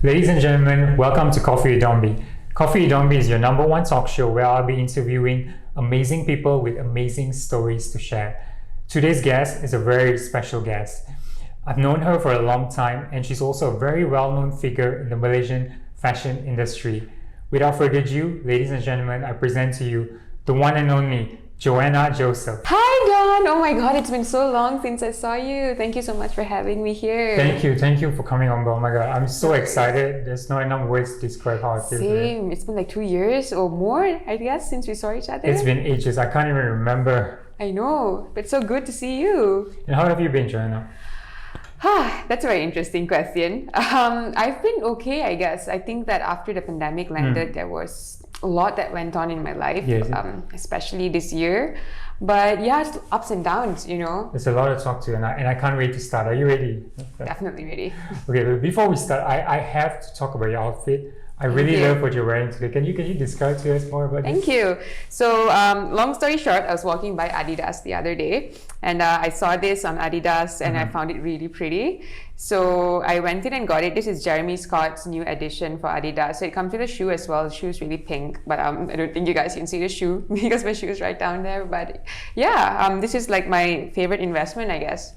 Ladies and gentlemen, welcome to Coffee with Dombi. Coffee with Dombi is your number one talk show where I'll be interviewing amazing people with amazing stories to share. Today's guest is a very special guest. I've known her for a long time and she's also a very well-known figure in the Malaysian fashion industry. Without further ado, ladies and gentlemen, I present to you the one and only Joanna Joseph. Hi Don! Oh my god, it's been so long since I saw you. Thank you so much for having me here. Thank you for coming on. Oh my god, I'm so excited. There's not enough words to describe how I feel. Same. It's been like 2 years or more, I guess, since we saw each other. It's been ages. I can't even remember. I know, but it's so good to see you. And how have you been, Joanna? That's a very interesting question. I've been okay, I guess. I think that after the pandemic landed, there was a lot that went on in my life, yes. Especially this year. But yeah, it's ups and downs, you know. There's a lot to talk to, and I can't wait to start. Are you ready? Definitely ready. Okay, but before we start, I have to talk about your outfit. I really love what you're wearing today. Can you describe to us more about Thank you. So, long story short, I was walking by Adidas the other day, and I saw this on Adidas, and I found it really pretty. So I went in and got it. This is Jeremy Scott's new edition for Adidas. So it comes with a shoe as well. The shoe is really pink, but I don't think you guys can see the shoe because my shoe is right down there. But yeah, this is like my favorite investment, I guess.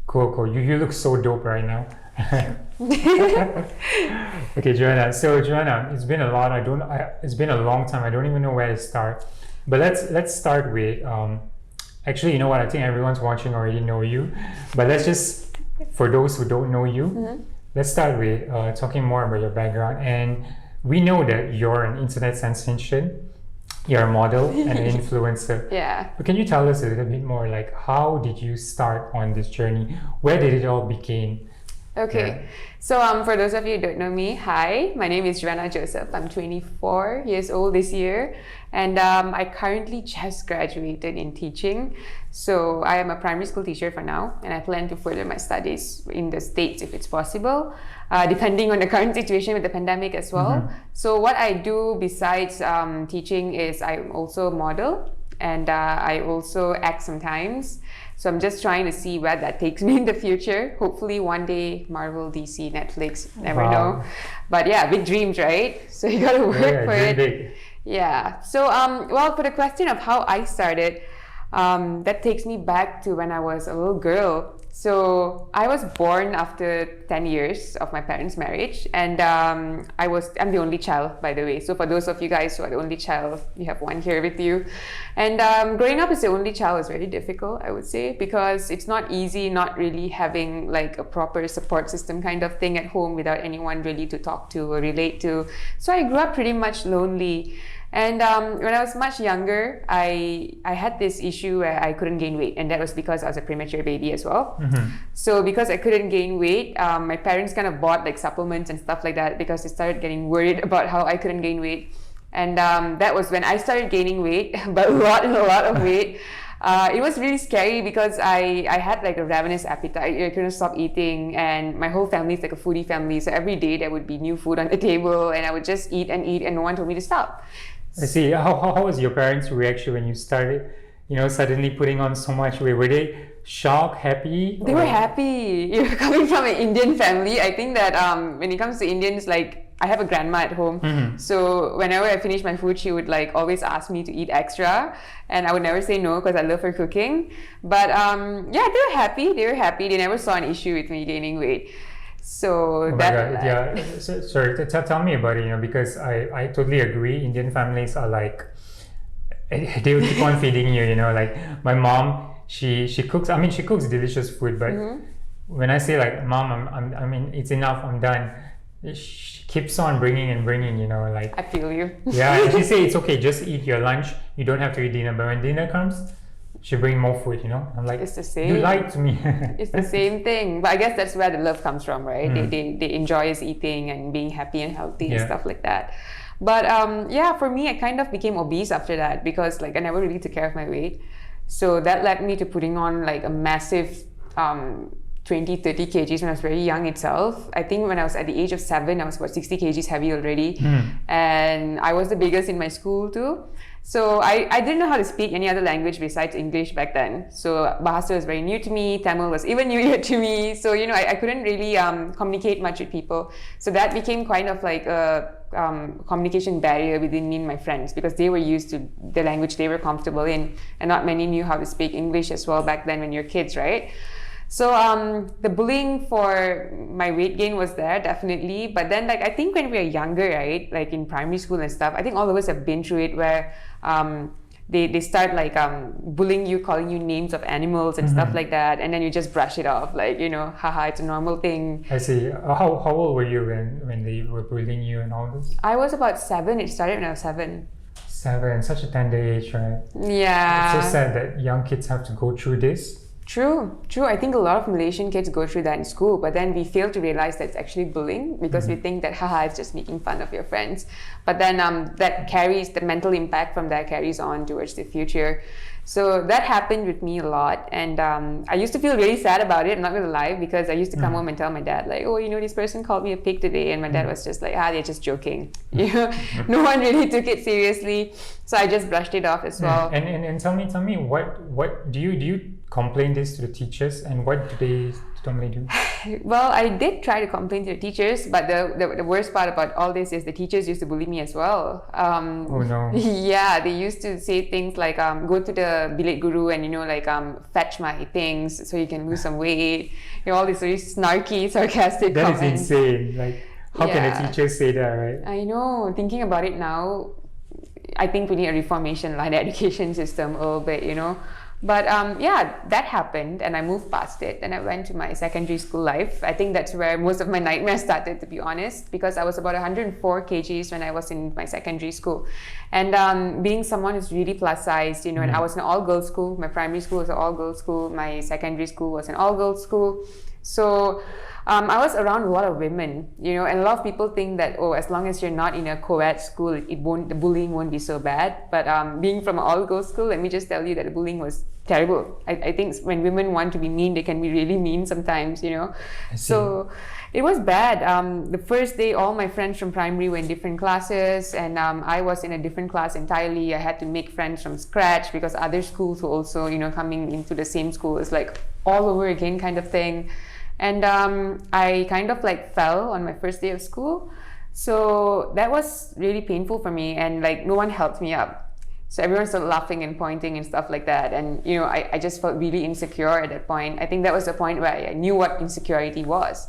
Cool. You look so dope right now. Okay, Joanna. So Joanna, it's been a lot. It's been a long time. I don't even know where to start. But let's start with. Actually, you know what? I think everyone's watching already know you. But let's just, for those who don't know you, let's start with talking more about your background. And we know that you're an internet sensation. You're a model and an influencer. Yeah. But can you tell us a little bit more, like, how did you start on this journey? Where did it all begin? Okay, yeah. So for those of you who don't know me, hi, my name is Joanna Joseph. I'm 24 years old this year, and I currently just graduated in teaching. So I am a primary school teacher for now, and I plan to further my studies in the States if it's possible, depending on the current situation with the pandemic as well. So what I do besides teaching is I'm also a model, and I also act sometimes. So I'm just trying to see where that takes me in the future. Hopefully one day Marvel, DC, Netflix, never know. But yeah, big dreams, right? So you gotta work for it. Big. Yeah. So well, for the question of how I started, that takes me back to when I was a little girl. So I was born after 10 years of my parents' marriage, and I'm the only child, by the way. So for those of you guys who are the only child, you have one here with you. And growing up as the only child is very difficult, I would say, because it's not easy not really having like a proper support system kind of thing at home without anyone really to talk to or relate to. So I grew up pretty much lonely. And when I was much younger, I had this issue where I couldn't gain weight, and that was because I was a premature baby as well. So because I couldn't gain weight, my parents kind of bought like supplements and stuff like that because they started getting worried about how I couldn't gain weight. And that was when I started gaining weight, but a lot of weight. It was really scary because I had like a ravenous appetite. I couldn't stop eating, and my whole family is like a foodie family. So every day there would be new food on the table, and I would just eat, and no one told me to stop. I see. How was your parents' reaction when you started, suddenly putting on so much weight? Were they shocked, happy? They were happy. You're coming from an Indian family. I think that when it comes to Indians, like I have a grandma at home. So whenever I finish my food, she would like always ask me to eat extra, and I would never say no because I love her cooking. But yeah, they were happy. They never saw an issue with me gaining weight. So sorry, tell me about it, because I totally agree. Indian families are like, they will keep on feeding you, like my mom, she cooks, she cooks delicious food, but when I say like, Mom, it's enough, I'm done, she keeps on bringing, like. I feel you. Yeah, and she say it's okay, just eat your lunch, you don't have to eat dinner, but when dinner comes, she bring more food, I'm like, it's the same. You lied to me. It's the same thing. But I guess that's where the love comes from, right? They enjoy us eating and being happy and healthy and stuff like that. But yeah, for me, I kind of became obese after that because like I never really took care of my weight. So that led me to putting on like a massive 20-30 kgs when I was very young itself. I think when I was at the age of 7, I was about 60 kgs heavy already. And I was the biggest in my school too. So I didn't know how to speak any other language besides English back then. So Bahasa was very new to me. Tamil was even newer to me. So, I couldn't really communicate much with people. So that became kind of like a communication barrier within me and my friends, because they were used to the language they were comfortable in, and not many knew how to speak English as well back then when you're kids, right? So the bullying for my weight gain was there, definitely. But then, I think when we were younger, right, like in primary school and stuff, I think all of us have been through it, where they start bullying you, calling you names of animals and stuff like that, and then you just brush it off, haha, it's a normal thing. I see. How old were you when they were bullying you and all this? I was about 7. It started when I was 7. 7, such a tender age, right? Yeah. It's so sad that young kids have to go through this. True. I think a lot of Malaysian kids go through that in school, but then we fail to realize that it's actually bullying, because we think that, haha, it's just making fun of your friends. But then that carries, the mental impact from that carries on towards the future. So that happened with me a lot, and I used to feel really sad about it, I'm not gonna lie, because I used to come home and tell my dad, oh, this person called me a pig today, and my dad was just like, they're just joking. No one really took it seriously, so I just brushed it off as well. And tell me, what do you complain this to the teachers, and what do they normally do? Well, I did try to complain to the teachers, but the worst part about all this is the teachers used to bully me as well. Oh no. Yeah, they used to say things like, go to the bilik guru and, fetch my things so you can lose some weight. All these really snarky, sarcastic comments. That is insane. How can a teacher say that, right? I know. Thinking about it now, I think we need a reformation in the education system a little bit, But that happened, and I moved past it, and I went to my secondary school life. I think that's where most of my nightmares started, to be honest, because I was about 104 kgs when I was in my secondary school. And being someone who's really plus sized, and I was in an all-girls school. My primary school was an all-girls school. My secondary school was an all-girls school. So I was around a lot of women, and a lot of people think that, as long as you're not in a co-ed school, the bullying won't be so bad. But being from an all-girls school, let me just tell you that the bullying was terrible. I think when women want to be mean, they can be really mean sometimes, So it was bad. The first day, all my friends from primary were in different classes, and I was in a different class entirely. I had to make friends from scratch, because other schools were also, coming into the same school. It's like all over again kind of thing. And I kind of fell on my first day of school. So that was really painful for me, and no one helped me up. So everyone started laughing and pointing and stuff like that. And, I just felt really insecure at that point. I think that was the point where I knew what insecurity was.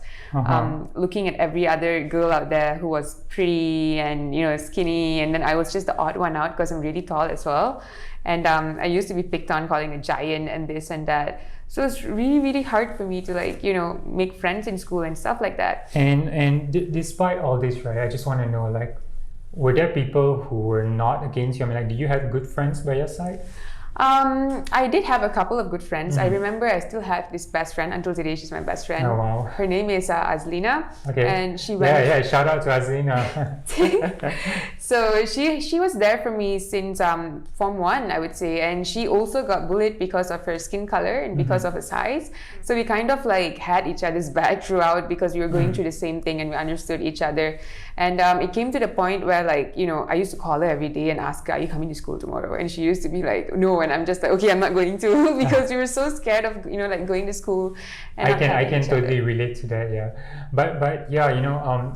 Looking at every other girl out there who was pretty and, skinny. And then I was just the odd one out because I'm really tall as well. And I used to be picked on, calling a giant and this and that. So it's really, really hard for me to make friends in school and stuff like that. And despite all this, right, I just want to know, were there people who were not against you? I mean, did you have good friends by your side? I did have a couple of good friends. I remember I still have this best friend until today. She's my best friend. Oh, wow. Her name is Azlina. Okay. And she went. Yeah. Shout out to Azlina. So she was there for me since Form 1, I would say, and she also got bullied because of her skin color and because of her size. So we kind of had each other's back throughout, because we were going through the same thing and we understood each other. And it came to the point where I used to call her every day and ask her, are you coming to school tomorrow? And she used to be like, no. And I'm just like, okay, I'm not going to, because we were so scared of going to school. And I can totally relate to that, yeah. But yeah,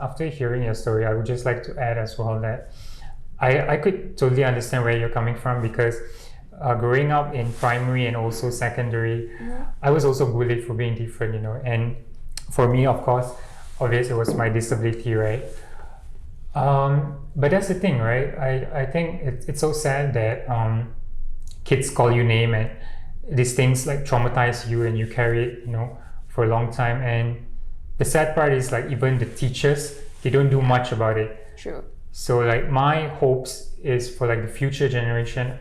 after hearing your story, I would just like to add as well that I could totally understand where you're coming from, because growing up in primary and also secondary, I was also bullied for being different, and for me, of course, obviously it was my disability, right? But that's the thing, right? I think it's so sad that kids call you name, and these things traumatize you, and you carry it, for a long time. And the sad part is even the teachers, they don't do much about it. True. So my hopes is for the future generation.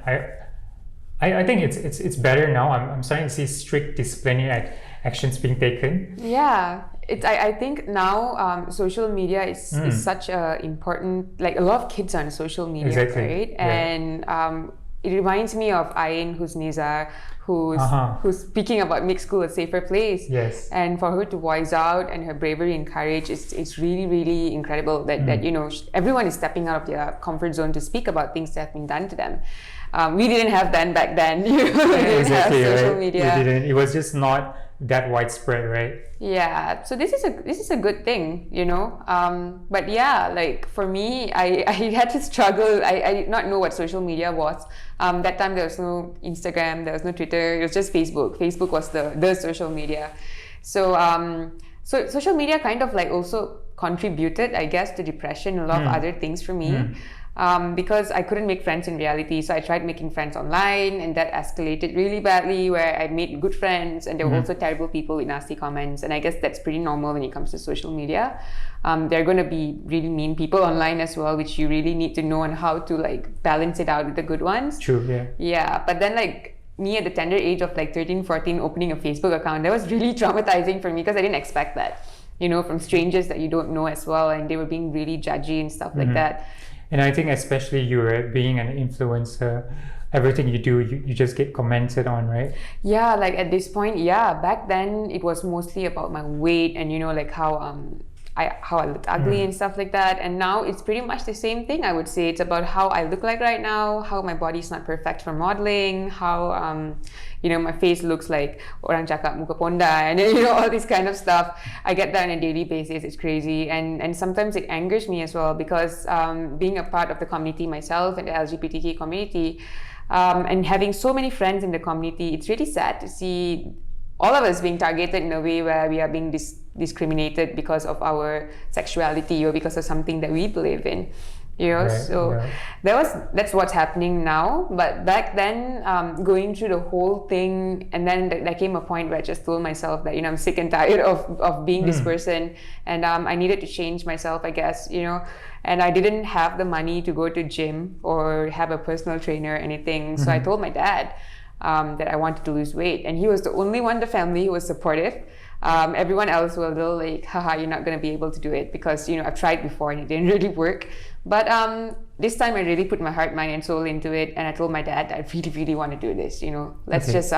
I think it's better now. I'm starting to see strict disciplinary actions being taken. Yeah. I think now social media is such a important, a lot of kids are on social media, exactly. right? Yeah. And it reminds me of Ayn, who's Nizar, who's speaking about make school a safer place. Yes. And for her to voice out and her bravery and courage, it's really, really incredible that you know, everyone is stepping out of their comfort zone to speak about things that have been done to them. We didn't have that back then. You know, we didn't have social media. We didn't. It was just not that widespread, right? Yeah, so this is a good thing, you know. But yeah, like for me, I had to struggle. I did not know what social media was. That time there was no Instagram, there was no Twitter. It was just Facebook. Facebook was the social media. So so social media kind of like also contributed, I guess, to depression and a lot of other things for me. Because I couldn't make friends in reality. So I tried making friends online, and that escalated really badly, where I made good friends and there were also terrible people with nasty comments. And I guess that's pretty normal when it comes to social media. There are going to be really mean people online as well, which you really need to know on how to like balance it out with the good ones. True, yeah. Yeah, but then like me at the tender age of like 13, 14, opening a Facebook account, that was really traumatizing for me because I didn't expect that, you know, from strangers that you don't know as well. And they were being really judgy and stuff like that. And I think especially you, right, being an influencer, everything you do, you just get commented on, right? Yeah, like at this point, yeah. Back then, it was mostly about my weight and, you know, like how I looked ugly and stuff like that. And now it's pretty much the same thing, I would say. It's about how I look like right now, how my body's not perfect for modeling, how you know, my face looks like orang cakap muka ponda, and you know, all this kind of stuff. I get that on a daily basis. It's crazy, and sometimes it angers me as well, because being a part of the community myself and the LGBTQ community, and having so many friends in the community, it's really sad to see all of us being targeted in a way where we are being discriminated because of our sexuality or because of something that we believe in, you know. Right, so that's what's happening now. But back then, going through the whole thing, and then there came a point where I just told myself that, you know, I'm sick and tired of being this person, and I needed to change myself, I guess, you know. And I didn't have the money to go to gym or have a personal trainer or anything, so I told my dad that I wanted to lose weight, and he was the only one in the family who was supportive. Everyone else was a little like, haha, you're not going to be able to do it, because, you know, I've tried before and it didn't really work. But this time I really put my heart, mind and soul into it, and I told my dad, I really, really want to do this, you know, let's just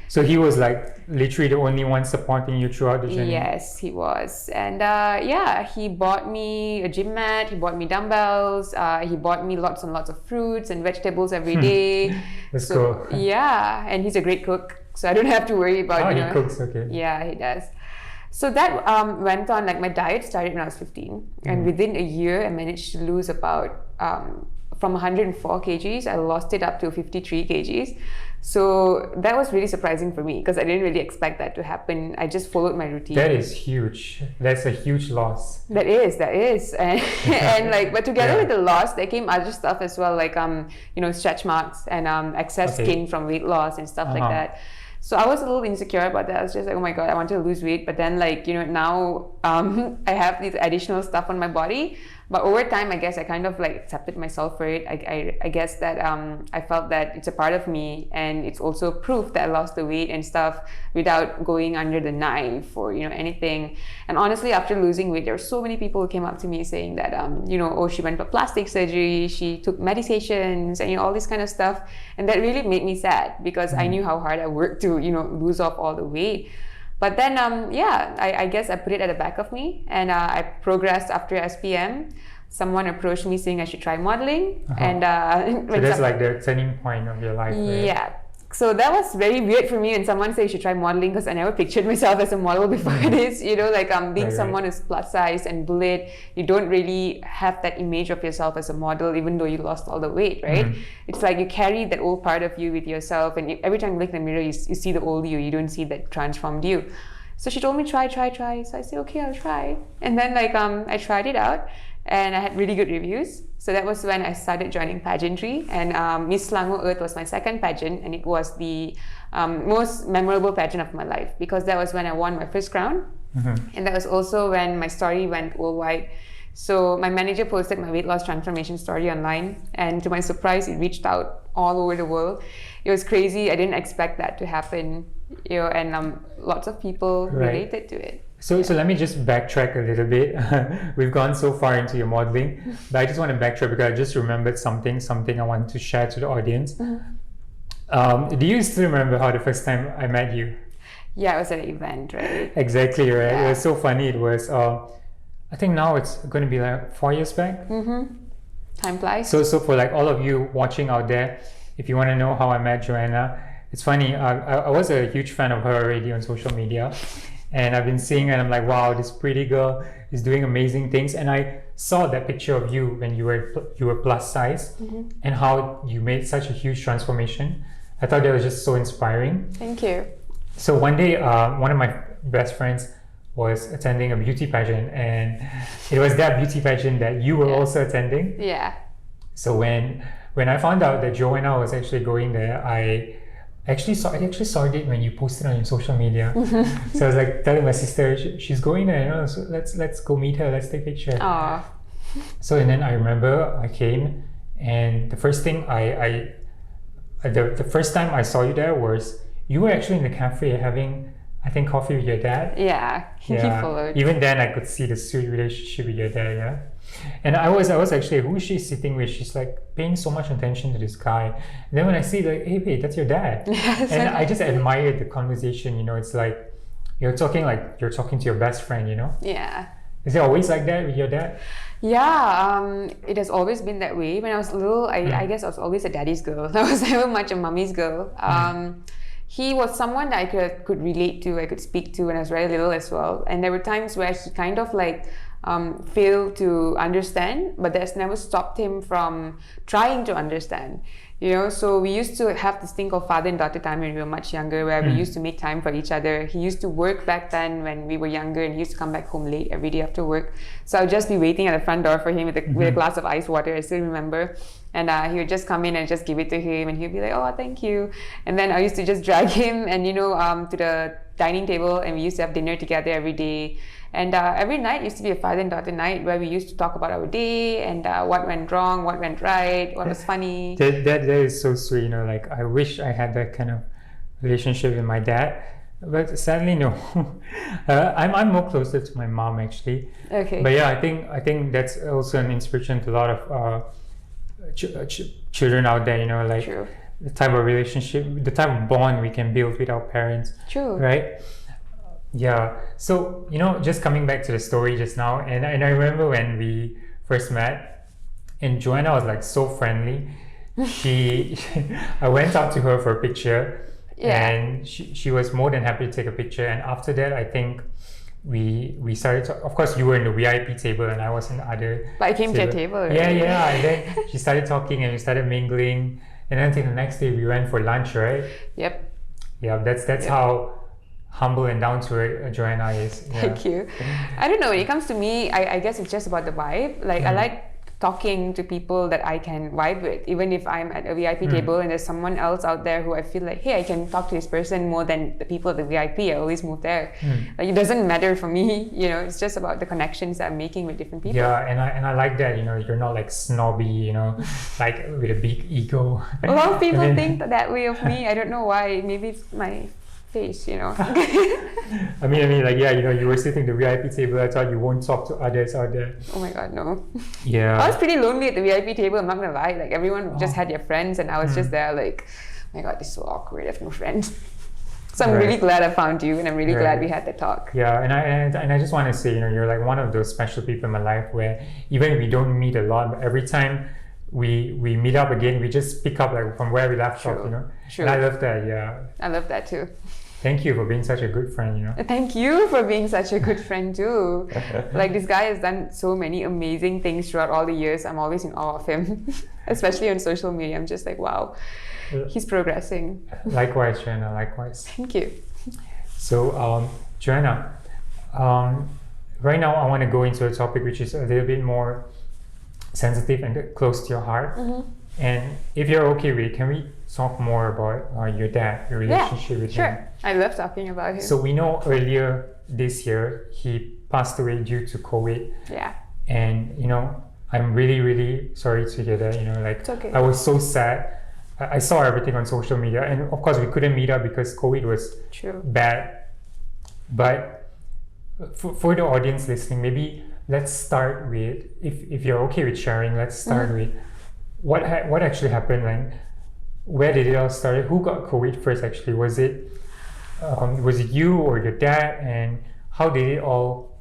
So he was like literally the only one supporting you throughout the journey? Yes, he was. And yeah, he bought me a gym mat, he bought me dumbbells, he bought me lots and lots of fruits and vegetables every day. That's cool. Yeah, and he's a great cook, so I don't have to worry about, he cooks, okay. Yeah, he does. So that went on, like my diet started when I was 15, and within a year I managed to lose about, from 104 kgs, I lost it up to 53 kgs. So that was really surprising for me, because I didn't really expect that to happen. I just followed my routine. That is huge. That's a huge loss. That is. And like, but together with the loss, there came other stuff as well, like, you know, stretch marks and excess skin from weight loss and stuff like that. So I was a little insecure about that. I was just like, oh my God, I want to lose weight. But then, like, you know, now I have these additional stuff on my body. But over time, I guess I kind of like accepted myself for it. I guess that I felt that it's a part of me, and it's also proof that I lost the weight and stuff without going under the knife or, you know, anything. And honestly, after losing weight, there were so many people who came up to me saying that, you know, oh, she went for plastic surgery, she took medications, and, you know, all this kind of stuff. And that really made me sad, because I knew how hard I worked to, you know, lose off all the weight. But then, yeah, I guess I put it at the back of me, and I progressed after SPM. Someone approached me saying I should try modeling, and so that's like the turning point of your life, right? Yeah. So that was very weird for me when someone said you should try modeling, because I never pictured myself as a model before this, you know, like being someone who's plus size and bullet, you don't really have that image of yourself as a model, even though you lost all the weight, right? It's like you carry that old part of you with yourself, and every time you look in the mirror, you see the old you don't see that transformed you. So she told me, try. So I said, okay, I'll try. And then like I tried it out, and I had really good reviews. So that was when I started joining pageantry, and Miss Selangor Earth was my second pageant, and it was the most memorable pageant of my life, because that was when I won my first crown, and that was also when my story went worldwide. So my manager posted my weight loss transformation story online, and to my surprise, it reached out all over the world. It was crazy. I didn't expect that to happen, you know, and lots of people related to it. So let me just backtrack a little bit. We've gone so far into your modeling, but I just want to backtrack because I just remembered something I want to share to the audience. Do you still remember how the first time I met you? Yeah, it was at an event, right? Exactly, right? It Yeah. was so funny. It was, I think now it's going to be like 4 years back. Time flies. So for like all of you watching out there, if you want to know how I met Joanna, it's funny. I was a huge fan of her already on social media, and I've been seeing her, and I'm like, wow, this pretty girl is doing amazing things. And I saw that picture of you when you were plus size, and how you made such a huge transformation. I thought that was just so inspiring. Thank you. So one day, one of my best friends was attending a beauty pageant, and it was that beauty pageant that you were also attending. Yeah. So when I found out that Joanna was actually going there, I actually saw it when you posted on your social media. So I was like telling my sister, she's going there, you know, so let's go meet her, let's take a picture. Aw. So and then I remember I came, and the first thing the first time I saw you there was you were actually in the cafe having, I think, coffee with your dad. Yeah. He followed. Even then, I could see the sweet relationship with your dad. Yeah, and I was actually, who is she sitting with? She's like paying so much attention to this guy. And then when I see like, hey, babe, that's your dad. Yes. And I just admired the conversation. You know, it's like you're talking to your best friend. You know, Yeah. is it always like that with your dad? Yeah, it has always been that way. When I was little, I guess I was always a daddy's girl. I was never much a mummy's girl. He was someone that I could relate to, I could speak to when I was very little as well. And there were times where he kind of like failed to understand, but that's never stopped him from trying to understand. You know, so we used to have this thing called father and daughter time when we were much younger, where we used to make time for each other. He used to work back then when we were younger, and he used to come back home late every day after work. So I would just be waiting at the front door for him with a glass of ice water, I still remember. And he would just come in and just give it to him, and he'd be like, oh, thank you. And then I used to just drag him and, to the dining table, and we used to have dinner together every day. And every night used to be a father and daughter night where we used to talk about our day and what went wrong, what went right, what was funny. That is so sweet. You know, like I wish I had that kind of relationship with my dad, but sadly no. I'm more closer to my mom actually. Okay. But yeah, I think that's also an inspiration to a lot of children out there. You know, like True. the type of relationship, the type of bond we can build with our parents. True. Right. Yeah. So, just coming back to the story just now, and I remember when we first met, and Joanna was like so friendly. I went up to her for a picture, and she was more than happy to take a picture. And after that, I think we started to, of course, you were in the VIP table and I was in the other. But I came to your table, right? Yeah. And then she started talking and we started mingling. And then until the next day, we went for lunch, right? Yep. Yeah, that's how humble and down to earth Joanna is. Yeah. Thank you. I don't know, when it comes to me, I guess it's just about the vibe. Like I like talking to people that I can vibe with, even if I'm at a VIP table and there's someone else out there who I feel like, hey, I can talk to this person more than the people at the VIP. I always move there. Like it doesn't matter for me, it's just about the connections that I'm making with different people. Yeah, and I like that, you're not like snobby, like with a big ego. A lot of people think that way of me. I don't know why. Maybe it's my face, I mean, like, yeah, you were sitting at the VIP table. I thought you won't talk to others out there. Oh my God, no. Yeah. I was pretty lonely at the VIP table, I'm not gonna lie. Like everyone just had their friends and I was just there like, oh my God, this is so awkward, I have no friends. So I'm really glad I found you and I'm really glad we had that talk. Yeah, and I just want to say, you're like one of those special people in my life where even if we don't meet a lot, but every time we meet up again, we just pick up like from where we left off, True. And I love that, yeah. I love that too. Thank you for being such a good friend, Thank you for being such a good friend too. Like this guy has done so many amazing things throughout all the years. I'm always in awe of him, especially on social media. I'm just like, wow, he's progressing. Likewise, Joanna, likewise. Thank you. So, Joanna, right now I want to go into a topic which is a little bit more sensitive and close to your heart. And if you're okay with it, can we talk more about your dad, your relationship with him? Sure. I love talking about him. So we know earlier this year he passed away due to COVID. Yeah. And I'm really, really sorry to hear that. It's okay. I was so sad. I saw everything on social media, and of course we couldn't meet up because COVID was bad. But for the audience listening, maybe let's start with, if you're okay with sharing, let's start with what actually happened. Like, where did it all start? Who got COVID first actually? Was it you or your dad? And how did it all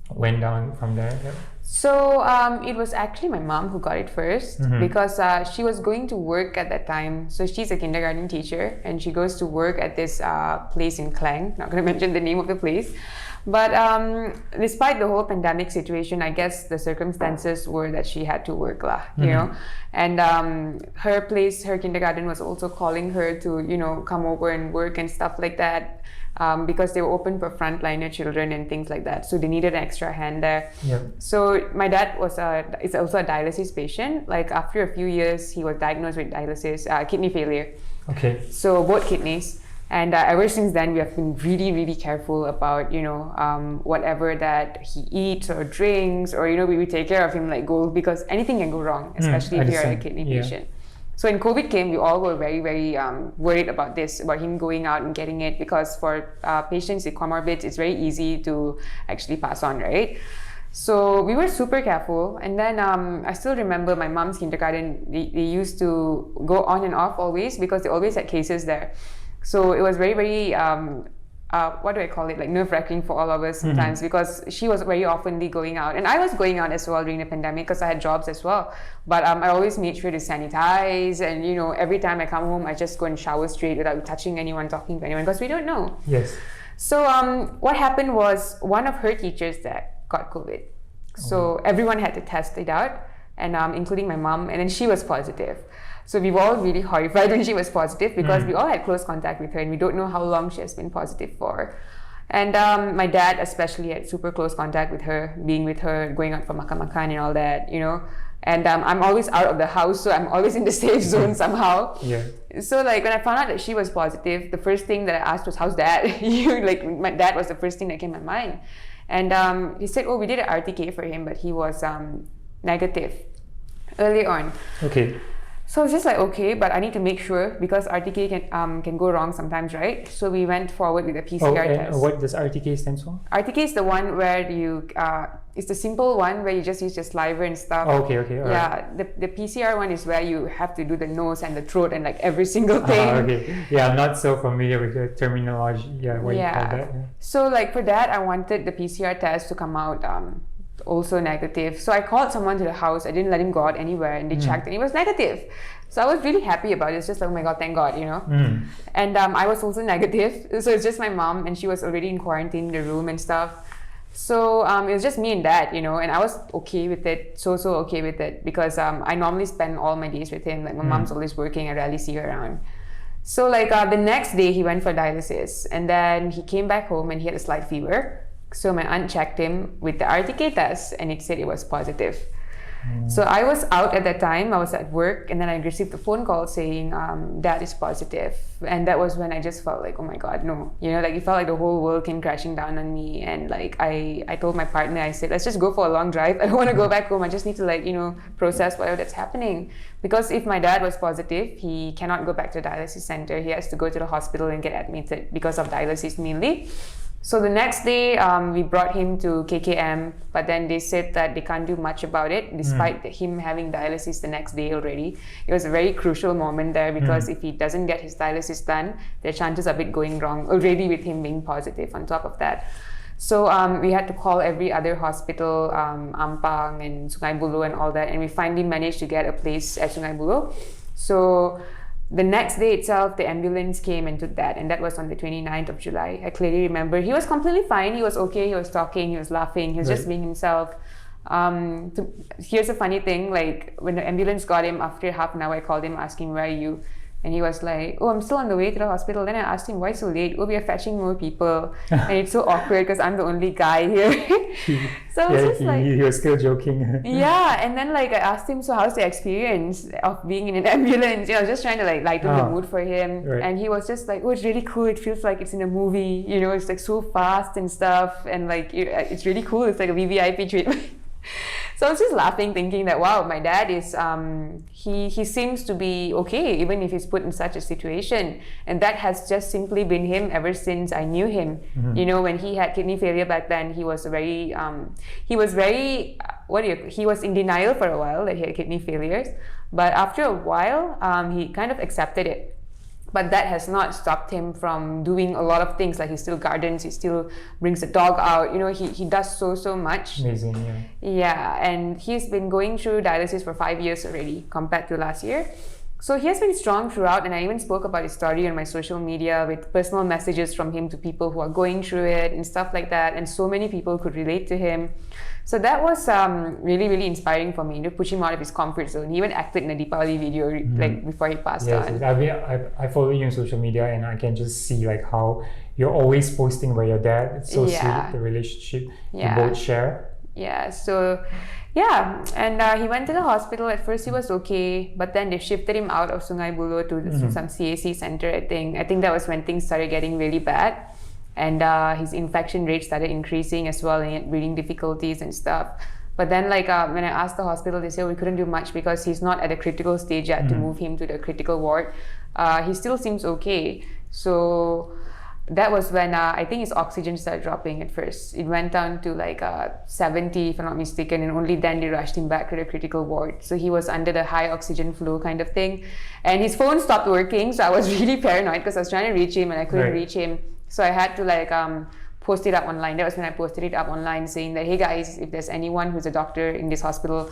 went down from there? Yeah. So it was actually my mom who got it first because she was going to work at that time. So she's a kindergarten teacher and she goes to work at this place in Klang. Not going to mention the name of the place. But despite the whole pandemic situation, I guess the circumstances were that she had to work you know. And her place, her kindergarten was also calling her to, you know, come over and work and stuff like that. Because they were open for frontliner children and things like that. So they needed an extra hand there. Yeah. So my dad is also a dialysis patient. Like after a few years, he was diagnosed with dialysis, kidney failure. Okay. So both kidneys. And ever since then, we have been really, really careful about, you know, whatever that he eats or drinks, or, you know, we take care of him like gold, because anything can go wrong, especially if you're a kidney patient. So when COVID came, we all were very, very worried about this, about him going out and getting it, because for patients with comorbids, it's very easy to actually pass on, right? So we were super careful. And then I still remember my mom's kindergarten, they used to go on and off always, because they always had cases there. So it was very, very, what do I call it? Like nerve-wracking for all of us sometimes, because she was very oftenly going out. And I was going out as well during the pandemic because I had jobs as well. But I always made sure to sanitize. And, you know, every time I come home, I just go and shower straight without touching anyone, talking to anyone, because we don't know. Yes. So what happened was one of her teachers that got COVID. So everyone had to test it out, and including my mom. And then she was positive. So we were all really horrified when she was positive, because we all had close contact with her and we don't know how long she has been positive for. And my dad especially had super close contact with her, being with her, going out for makan-makan and all that, you know. And I'm always out of the house, so I'm always in the safe zone somehow. Yeah. So like when I found out that she was positive, the first thing that I asked was, how's dad? Like my dad was the first thing that came to my mind. And he said, oh, we did an RTK for him, but he was negative early on. Okay. So I was just like, okay, but I need to make sure, because RTK can go wrong sometimes, right? So we went forward with a PCR test. What does RTK stand for? RTK is the one where you, it's the simple one where you just use your saliva and stuff. Okay, all yeah, right. The PCR one is where you have to do the nose and the throat and like every single thing. Okay, yeah, I'm not so familiar with the terminology. Yeah, what you call that. Yeah. So like for that, I wanted the PCR test to come out also negative. So I called someone to the house. I didn't let him go out anywhere, and they checked and it was negative. So I was really happy about it. It's just like, oh my God, thank God, you know. And I was also negative. So it's just my mom, and she was already in quarantine in the room and stuff. So it was just me and dad, you know, and I was okay with it, so okay with it, because I normally spend all my days with him. Like my mom's always working, I rarely see her around. So like the next day he went for dialysis, and then he came back home and he had a slight fever. So my aunt checked him with the RTK test and it said it was positive. So I was out at that time, I was at work, and then I received a phone call saying dad is positive. And that was when I just felt like, oh my God, no. You know, like it felt like the whole world came crashing down on me. And like I told my partner, I said, let's just go for a long drive. I don't want to go back home. I just need to like, you know, process whatever that's happening. Because if my dad was positive, he cannot go back to the dialysis center. He has to go to the hospital and get admitted because of dialysis mainly. So the next day, we brought him to KKM, but then they said that they can't do much about it, despite him having dialysis the next day already. It was a very crucial moment there, because if he doesn't get his dialysis done, there are chances of it going wrong already with him being positive on top of that. So we had to call every other hospital, Ampang and Sungai Buloh and all that, and we finally managed to get a place at Sungai Buloh. So the next day itself, the ambulance came and took that, and that was on the 29th of July. I clearly remember. He was completely fine. He was okay. He was talking. He was laughing. He was just being himself. Here's a funny thing. Like when the ambulance got him, after half an hour, I called him asking, where are you? And he was like, oh, I'm still on the way to the hospital. Then I asked him, why so late? Oh, we are fetching more people. And it's so awkward because I'm the only guy here. So I was just like... He was still joking. Yeah, and then like I asked him, so how's the experience of being in an ambulance? You know, I was just trying to like lighten the mood for him. Right. And he was just like, oh, it's really cool. It feels like it's in a movie. You know, it's like so fast and stuff. And like, it's really cool. It's like a VVIP treatment. So I was just laughing, thinking that wow, my dad is he seems to be okay even if he's put in such a situation, and that has just simply been him ever since I knew him. You know, when he had kidney failure back then, he was very he was in denial for a while that he had kidney failures, but after a while he kind of accepted it. But that has not stopped him from doing a lot of things. Like he still gardens, he still brings the dog out. You know, he does so much. Amazing, yeah. Yeah, and he's been going through dialysis for 5 years already compared to last year. So he has been strong throughout, and I even spoke about his story on my social media with personal messages from him to people who are going through it and stuff like that. And so many people could relate to him. So that was really inspiring for me to push him out of his comfort zone. He even acted in a Deepavali video like before he passed on. I follow you on social media, and I can just see like how you're always posting about your dad. It's so sweet, the relationship you both share. Yeah, so yeah, and he went to the hospital. At first he was okay, but then they shifted him out of Sungai Buloh to some CAC center, I think that was when things started getting really bad. And his infection rate started increasing as well, and he had breathing difficulties and stuff. But then like when I asked the hospital, they said we couldn't do much because he's not at a critical stage yet to move him to the critical ward. He still seems okay. So that was when I think his oxygen started dropping at first. It went down to like 70 if I'm not mistaken, and only then they rushed him back to the critical ward. So he was under the high oxygen flow kind of thing. And his phone stopped working, so I was really paranoid because I was trying to reach him and I couldn't reach him. So I had to like post it up online. That was when I posted it up online saying that, hey guys, if there's anyone who's a doctor in this hospital,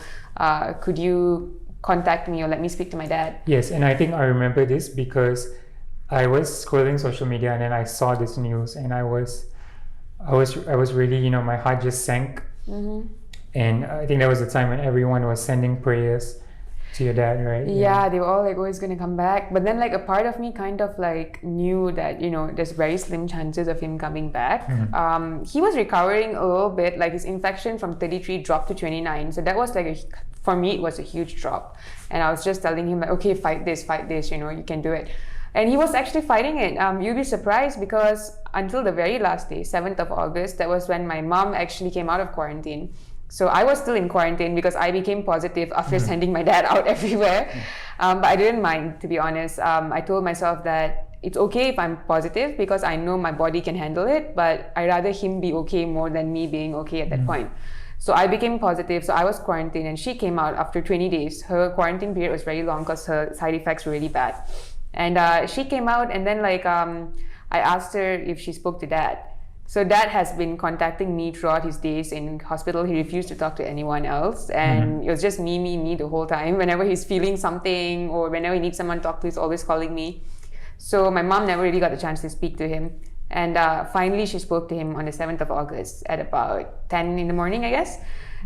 could you contact me or let me speak to my dad? Yes, and I think I remember this because I was scrolling social media and then I saw this news, and I was really, you know, my heart just sank. And I think that was the time when everyone was sending prayers to your dad, right? Yeah, they were all like, oh, he's gonna come back. But then like a part of me kind of like knew that, you know, there's very slim chances of him coming back. He was recovering a little bit, like his infection from 33 dropped to 29. So that was like for me, it was a huge drop. And I was just telling him like, okay, fight this, you know, you can do it. And he was actually fighting it. You'll be surprised because until the very last day, 7th of August, that was when my mom actually came out of quarantine. So I was still in quarantine because I became positive after sending my dad out everywhere. But I didn't mind, to be honest. I told myself that it's okay if I'm positive because I know my body can handle it, but I'd rather him be okay more than me being okay at that point. So I became positive. So I was quarantined and she came out after 20 days. Her quarantine period was very long because her side effects were really bad. And she came out, and then like I asked her if she spoke to dad. So dad has been contacting me throughout his days in hospital. He refused to talk to anyone else, and it was just me the whole time. Whenever he's feeling something or whenever he needs someone to talk to, he's always calling me. So my mom never really got the chance to speak to him. And finally she spoke to him on the 7th of August at about 10 in the morning, I guess.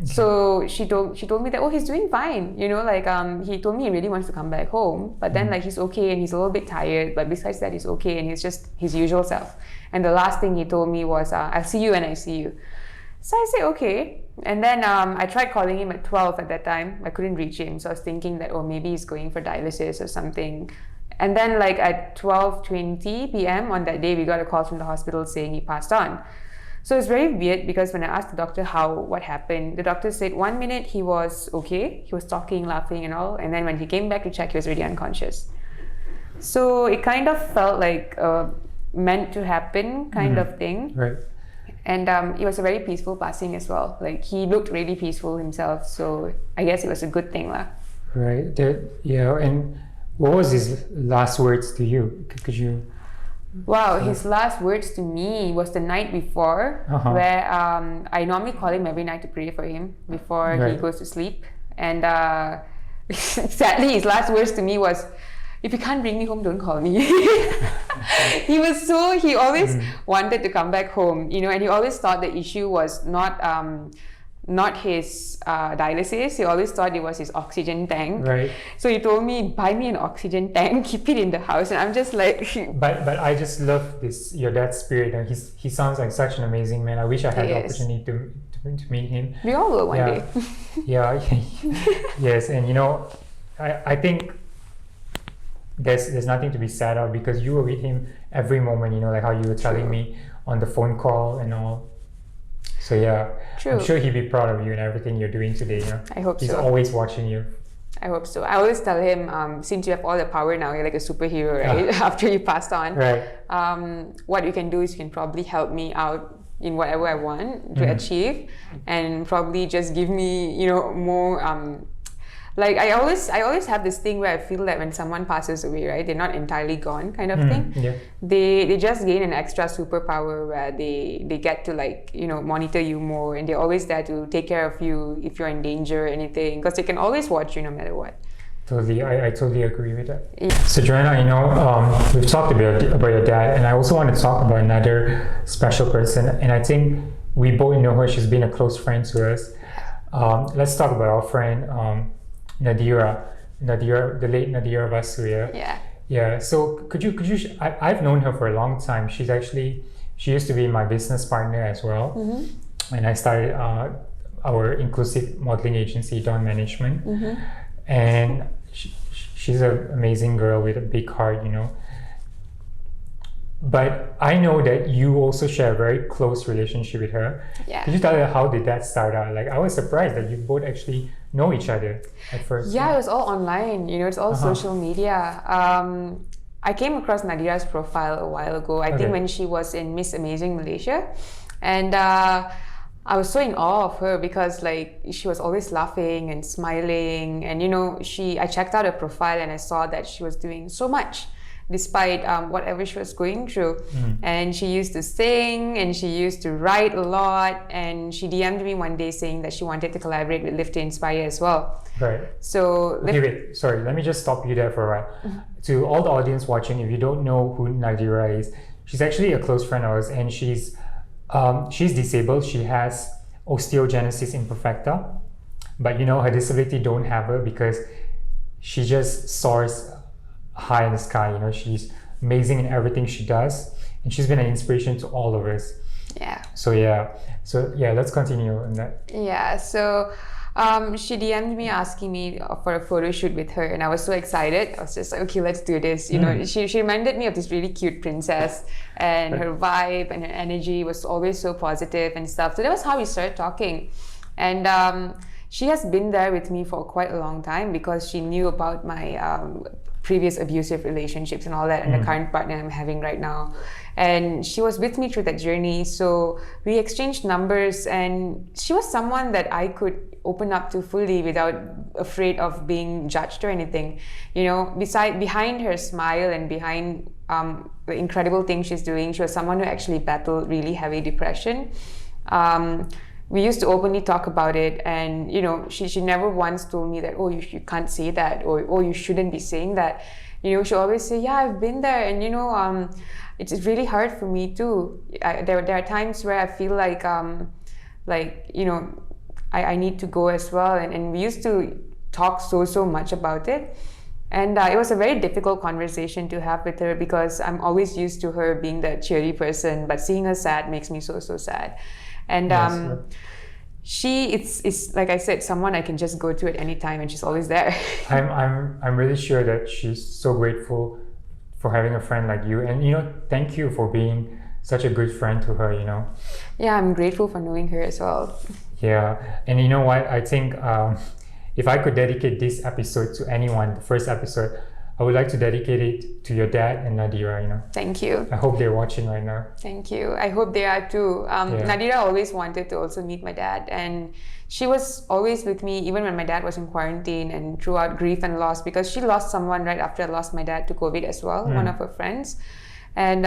So she told me that, oh, he's doing fine, you know, like he told me he really wants to come back home, but then like he's okay and he's a little bit tired, but besides that he's okay and he's just his usual self. And the last thing he told me was, I'll see you when I see you. So I said okay, and then I tried calling him at 12 at that time. I couldn't reach him, so I was thinking that, oh, maybe he's going for dialysis or something. And then like at 12:20 p.m. on that day, we got a call from the hospital saying he passed on. So it's very weird because when I asked the doctor what happened, the doctor said 1 minute he was okay, he was talking, laughing and all, and then when he came back to check, he was already unconscious. So it kind of felt like meant to happen kind of thing. Right. And it was a very peaceful passing as well. Like he looked really peaceful himself, so I guess it was a good thing lah. Right. And what was his last words to you? Could you? Wow, his last words to me was the night before, where I normally call him every night to pray for him before he goes to sleep. And sadly, his last words to me was, if you can't bring me home, don't call me. He always wanted to come back home, you know, and he always thought the issue was not his dialysis. He always thought it was his oxygen tank. Right. So he told me, buy me an oxygen tank, keep it in the house. And I'm just like... But I just love your dad's spirit. And he sounds like such an amazing man. I wish I had the opportunity to meet him. We all will one day. Yeah. Yes. And you know, I think there's nothing to be sad of because you were with him every moment, you know, like how you were telling me on the phone call and all. So yeah, True. I'm sure he'd be proud of you and everything you're doing today. I hope He's so. always watching you. I hope so. I always tell him, since you have all the power now, you're like a superhero, right? After you passed on. Right. What you can do is you can probably help me out in whatever I want to achieve, and probably just give me, more. Like I always have this thing where I feel that when someone passes away, right, they're not entirely gone, kind of thing. Yeah. They just gain an extra superpower where they get to monitor you more, and they're always there to take care of you if you're in danger or anything, because they can always watch you no matter what. Totally, I totally agree with that. Yeah. So Joanna, we've talked about your dad, and I also want to talk about another special person, and I think we both know her. She's been a close friend to us. Let's talk about our friend Nadira, the late Nadira Vasuya. Yeah. Yeah. So could you? I've known her for a long time. She used to be my business partner as well, and I started our inclusive modeling agency, Dawn Management, and she's an amazing girl with a big heart, But I know that you also share a very close relationship with her. Yeah. Could you tell her how did that start out? Like, I was surprised that you both actually know each other at first. Yeah, it was all online, it's all social media. I came across Nadira's profile a while ago, I think when she was in Miss Amazing Malaysia. And I was so in awe of her because she was always laughing and smiling. And I checked out her profile and I saw that she was doing so much despite whatever she was going through. And she used to sing and she used to write a lot, and she DM'd me one day saying that she wanted to collaborate with Live to Inspire as well. Right. So wait, sorry, let me just stop you there for a while. To all the audience watching, if you don't know who Nadira is, she's actually a close friend of ours, and she's disabled. She has osteogenesis imperfecta, but her disability don't have her because she just soars high in the sky. She's amazing in everything she does, and she's been an inspiration to all of us. Yeah. So let's continue on that. Yeah. So she DM'd me asking me for a photo shoot with her, and I was so excited. I was just like, okay, let's do this. She reminded me of this really cute princess, and her vibe and her energy was always so positive and stuff. So that was how we started talking. And she has been there with me for quite a long time because she knew about my previous abusive relationships and all that, and the current partner I'm having right now. And she was with me through that journey. So we exchanged numbers, and she was someone that I could open up to fully without afraid of being judged or anything. Behind her smile and behind the incredible things she's doing, she was someone who actually battled really heavy depression. We used to openly talk about it, and she never once told me that, oh, you can't say that, or oh, you shouldn't be saying that. She always say, yeah, I've been there, and it's really hard for me too. There are times where I feel like I need to go as well, and we used to talk so much about it. And it was a very difficult conversation to have with her because I'm always used to her being the cheery person, but seeing her sad makes me so sad. And it's like I said, someone I can just go to at any time, and she's always there. I'm really sure that she's so grateful for having a friend like you, and thank you for being such a good friend to her. Yeah, I'm grateful for knowing her as well. Yeah, and you know what? I think if I could dedicate this episode to anyone, the first episode, I would like to dedicate it to your dad and Nadira. Thank you. I hope they're watching right now. Thank you. I hope they are too. Nadira always wanted to also meet my dad, and she was always with me even when my dad was in quarantine and throughout grief and loss, because she lost someone right after I lost my dad to COVID as well, one of her friends. And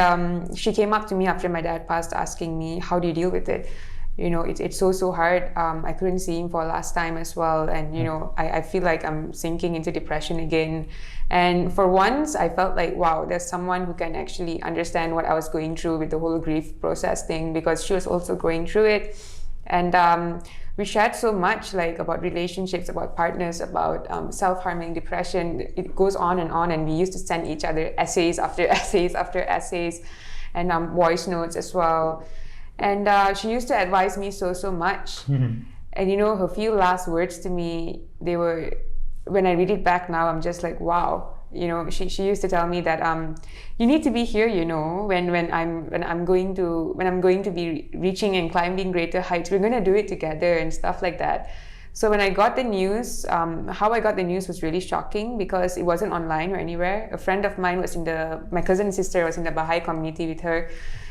she came up to me after my dad passed asking me, how do you deal with it? It's so hard. I couldn't see him for last time as well, and I feel like I'm sinking into depression again. And for once I felt like, wow, there's someone who can actually understand what I was going through with the whole grief process thing, because she was also going through it. And we shared so much, like about relationships, about partners, about self-harming, depression. It goes on, and we used to send each other essays after essays after essays, and voice notes as well. And she used to advise me so much. And her few last words to me, they were, when I read it back now, I'm just like, wow, she used to tell me that you need to be here, when I'm going to be reaching and climbing greater heights. We're going to do it together and stuff like that. So when I got the news, how I got the news was really shocking because it wasn't online or anywhere. A friend of mine my cousin's sister was in the Baha'i community with her,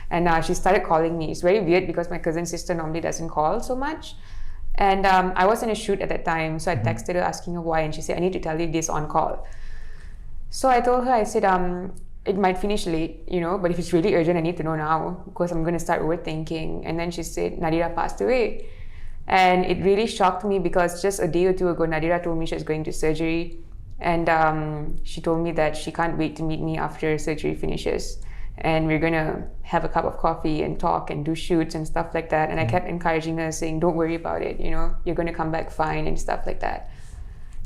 and she started calling me. It's very weird because my cousin's sister normally doesn't call so much. And I was in a shoot at that time, so I texted her asking her why, and she said, I need to tell you this on call. So I told her, I said, it might finish late, but if it's really urgent, I need to know now because I'm going to start overthinking. And then she said, Nadira passed away. And it really shocked me because just a day or two ago, Nadira told me she was going to surgery. And she told me that she can't wait to meet me after surgery finishes. And we're going to have a cup of coffee and talk and do shoots and stuff like that. And I kept encouraging her, saying, don't worry about it. You're going to come back fine and stuff like that.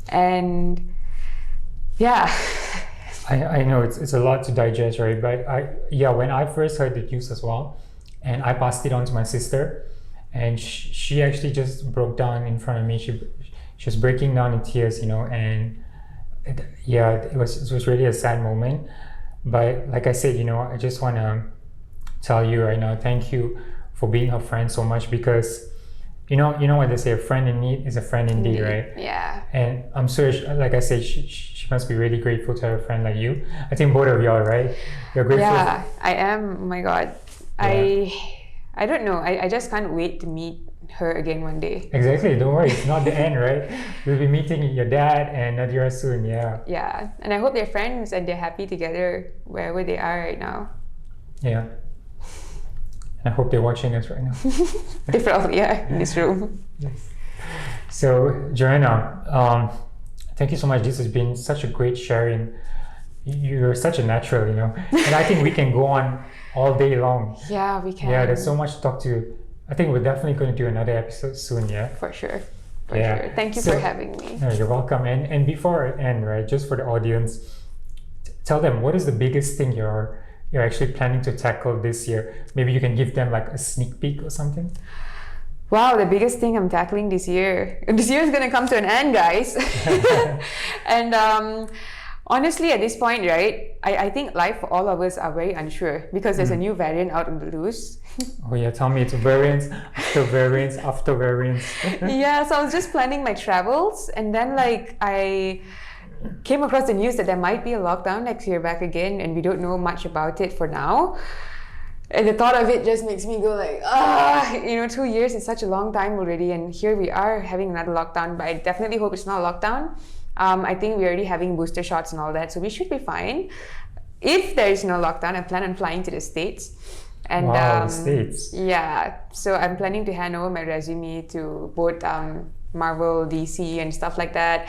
And yeah. I know it's a lot to digest, right? But when I first heard the news as well, and I passed it on to my sister, and she actually just broke down in front of me. She was breaking down in tears, and it was really a sad moment. But like I said, I just want to tell you right now, thank you for being her friend so much because, you know what they say, a friend in need is a friend indeed, right? Yeah. And I'm sure, like I said, she must be really grateful to have a friend like you. I think both of y'all, right? You're grateful. Yeah, I am. Oh my God. Yeah. I don't know. I just can't wait to meet her again one day. Exactly. Don't worry. It's not the end, right? You'll be meeting your dad and Nadira soon. Yeah. Yeah. And I hope they're friends and they're happy together wherever they are right now. Yeah. And I hope they're watching us right now. They probably are in this room. Yes. So, Joanna, thank you so much. This has been such a great sharing. You're such a natural, and I think we can go on all day long. Yeah, we can. Yeah, there's so much to talk to. I think we're definitely going to do another episode soon, yeah? For sure. For sure. Thank you for having me. No, you're welcome. And before I end, right, just for the audience, tell them what is the biggest thing you're actually planning to tackle this year? Maybe you can give them like a sneak peek or something. Wow, the biggest thing I'm tackling this year. This year is going to come to an end, guys. And honestly, at this point, right, I think life for all of us are very unsure because there's a new variant out on the loose. Oh yeah, tell me, it's variants after variants after variants. Yeah, so I was just planning my travels, and then I came across the news that there might be a lockdown next year back again, and we don't know much about it for now. And the thought of it just makes me go 2 years is such a long time already, and here we are having another lockdown, but I definitely hope it's not a lockdown. I think we're already having booster shots and all that, so we should be fine. If there is no lockdown, I plan on flying to the States. And wow, the States. Yeah, so I'm planning to hand over my resume to both Marvel, DC, and stuff like that.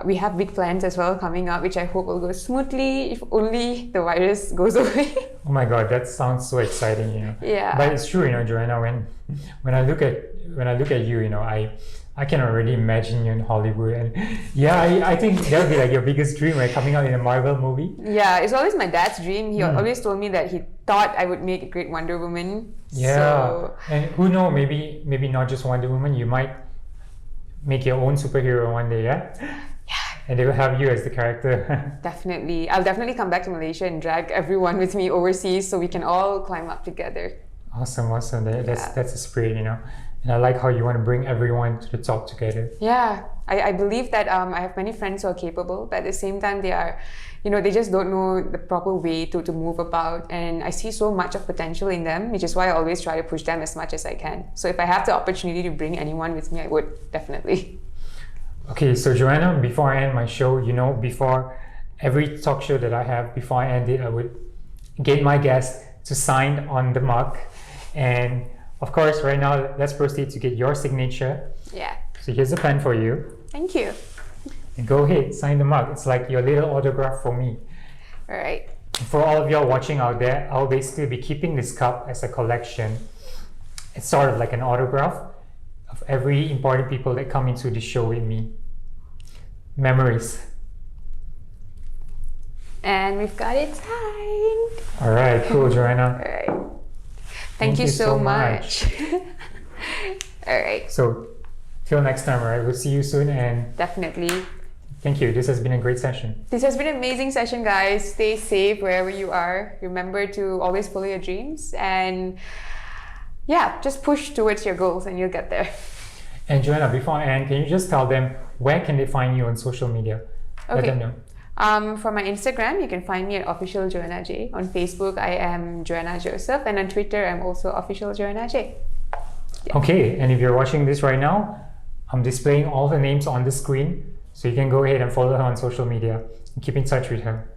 We have big plans as well coming up, which I hope will go smoothly if only the virus goes away. Oh my God, that sounds so exciting, Yeah. But it's true, Joanna. When I look at you, I can already imagine you in Hollywood, and I think that would be like your biggest dream, right? Coming out in a Marvel movie. Yeah, it's always my dad's dream. He always told me that he thought I would make a great Wonder Woman. Yeah, so... and who knows? Maybe not just Wonder Woman. You might make your own superhero one day, yeah. And they will have you as the character. Definitely. I'll definitely come back to Malaysia and drag everyone with me overseas so we can all climb up together. Awesome. That's the spirit, And I like how you want to bring everyone to the top together. Yeah. I believe that I have many friends who are capable, but at the same time they are, they just don't know the proper way to move about. And I see so much of potential in them, which is why I always try to push them as much as I can. So if I have the opportunity to bring anyone with me, I would definitely. Okay, so Joanna, before I end my show, before every talk show that I have, before I end it, I would get my guest to sign on the mug. And of course, right now, let's proceed to get your signature. Yeah. So here's a pen for you. Thank you. And go ahead, sign the mug. It's like your little autograph for me. All right. For all of y'all watching out there, I'll basically be keeping this cup as a collection. It's sort of like an autograph of every important people that come into the show with me. Memories. And we've got it signed. All right, cool, Joanna. All right. Thank you so much. All right. So, till next time, all right? We'll see you soon, and definitely. Thank you. This has been a great session. This has been an amazing session, guys. Stay safe wherever you are. Remember to always follow your dreams and yeah, just push towards your goals and you'll get there. And Joanna, before I end, can you just tell them where can they find you on social media? Let them know. For my Instagram, you can find me at official Joanna J. On Facebook, I am Joanna Joseph, and on Twitter, I'm also official Joanna J. Yeah. Okay, and if you're watching this right now, I'm displaying all the names on the screen, so you can go ahead and follow her on social media and keep in touch with her.